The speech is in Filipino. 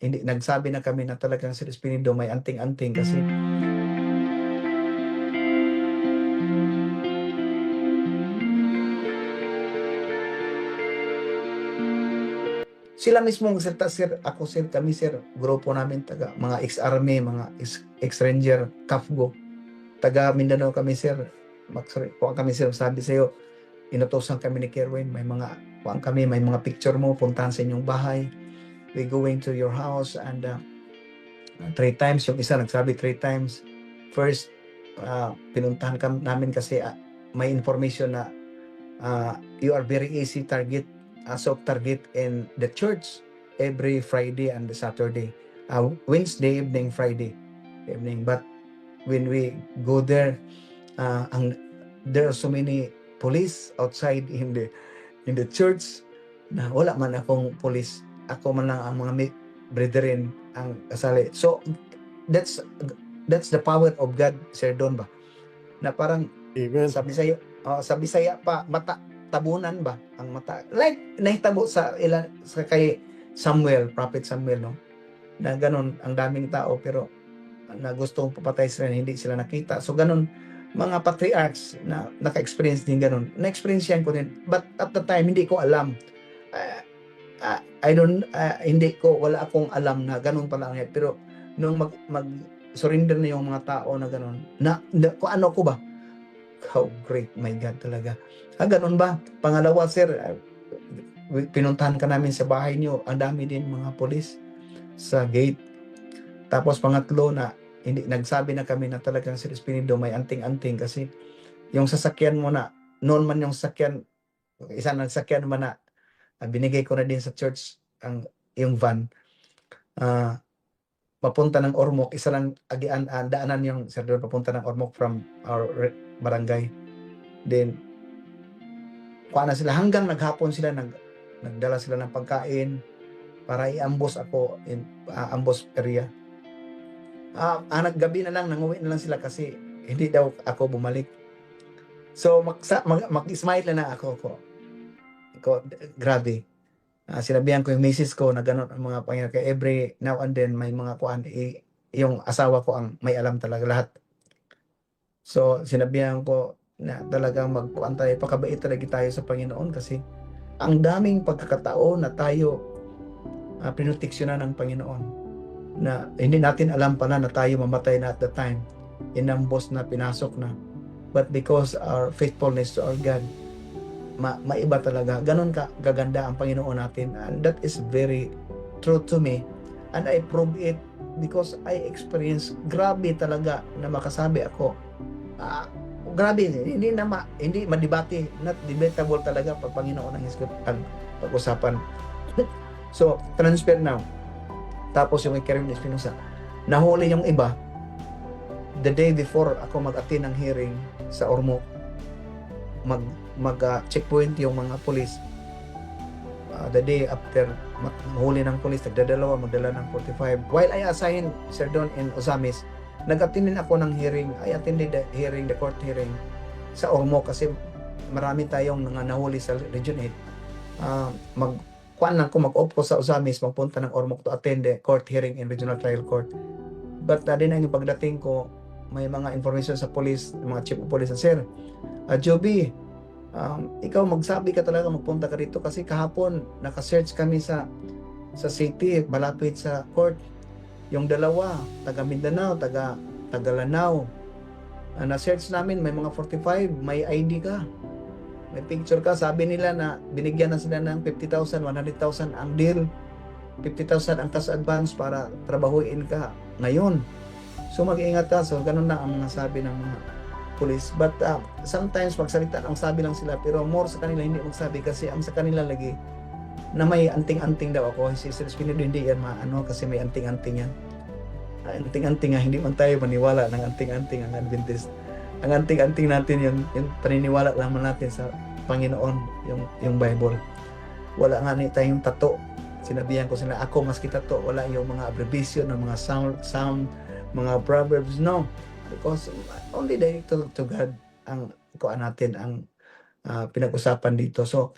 hindi nagsabi na kami na talagang si Espiritu may anting-anting kasi sila mismo magsalita, sir, ako sir, kami sir, grupo namin taga mga ex-army, mga ex-ranger, CAFGO, taga Mindanao kami sir. Kuha kami sir, sabi sa'yo, inutosan kami ni Kerwin, may mga kuha kami, may mga picture mo, puntahan sa inyong bahay. We going to your house and 3 times, yung isa nagsabi 3 times. First, pinuntahan namin kasi may information na you are very easy target, soft target in the church every Friday and Saturday, Wednesday evening, Friday evening. But when we go there, there are so many police outside in the church na wala man akong police, ako man lang ang mga brethren ang kasali. So that's the power of God, Sir Don, ba na parang Amen. sa Bisaya pa mata tabunan ba ang mata, like nahitabo sa kay Samuel, Prophet Samuel, no, na ganun ang daming tao pero na gustong papatay sila, hindi sila nakita. So ganun mga patriarchs na naka-experience din ganun, na-experience yan ko din, but at the time hindi ko alam. Wala akong alam na ganun pala ang pero nung mag surrender na yung mga tao na ganun, na kung ano ko ba, how great, my God talaga. Ganun ba? Pangalawa sir, pinuntahan ka namin sa bahay niyo, ang dami din mga polis sa gate. Tapos pangatlo na hindi nagsabi na kami na talagang si Espiritu may anting-anting kasi yung sasakyan mo na noon man yung sasakyan, isa ng sasakyan man na binigay ko na din sa church yung van, papunta ng Ormoc, isa lang agian daanan yung sir doon papunta ng Ormoc from our barangay. Then kuha na sila hanggang naghapon sila nagdala sila ng pagkain para i-ambush ako in ambush area. Gabi na lang, nanguwi na lang sila kasi hindi daw ako bumalik. So mag-smile na ako grabe. Sinabihan ko yung misis ko na gano'n ang mga pangyayari. Kaya every now and then may mga kuan, yung asawa ko ang may alam talaga lahat. So sinabihan ko na talagang magkuan tayo, pakabait talaga tayo sa Panginoon kasi ang daming pagkakataon na tayo pinoteksyonan ng Panginoon na hindi natin alam pala na tayo mamatay na at the time, inambos na, pinasok na, but because our faithfulness to our God, maiba talaga. Ganon gaganda ang Panginoon natin, and that is very true to me, and I prove it because I experienced. Grabe talaga na makasabi ako, grabe, hindi madibati, not debatable talaga pag Panginoon ang pag-usapan. So transfer now. Tapos yung Kerwin Espinosa, nahuli yung iba the day before ako mag-attend ng hearing sa Ormoc. Checkpoint yung mga police. The day after mahuli ng police, magdala ng 45. While I assigned Sir Don in Ozamis, nag-attend din ako ng hearing. I attended the court hearing sa Ormoc kasi marami tayong nahuli sa Region 8. Mag-off ko sa Ozamis, magpunta ng Ormoc to attend the court hearing in Regional Trial Court. But din ang pagdating ko, may mga information sa police, mga chief of police, sir, Joby, ikaw magsabi ka talaga, magpunta ka dito kasi kahapon naka-search kami sa city, malapit sa court. Yung dalawa, taga Mindanao, taga Lanao. Na-search namin, may mga 45, may ID ka. May picture ka, sabi nila na binigyan na sila ng 50,000, 100,000 ang deal. 50,000 ang cash advance para trabahuin ka ngayon. So mag-iingat ka. So ganun na ang mga sabi ng mga police. But sometimes magsalita ang sabi lang sila, pero more sa kanila hindi magsabi kasi ang sa kanila lagi na may anting-anting daw ako. Si Sir Espiritu hindi yan maano kasi may anting-anting yan. Anting-anting nga, hindi man tayo maniwala ng anting-anting ang Adventist. Ang anting-anting natin yung paniniwala naman natin sa Panginoon, yung Bible. Wala nga tayong tato. Sinabihan ko sila, ako maski tato, wala yung mga abbreviation ng mga sound, mga proverbs, no. Because only direct to God ang kuan natin, ang pinag-usapan dito. So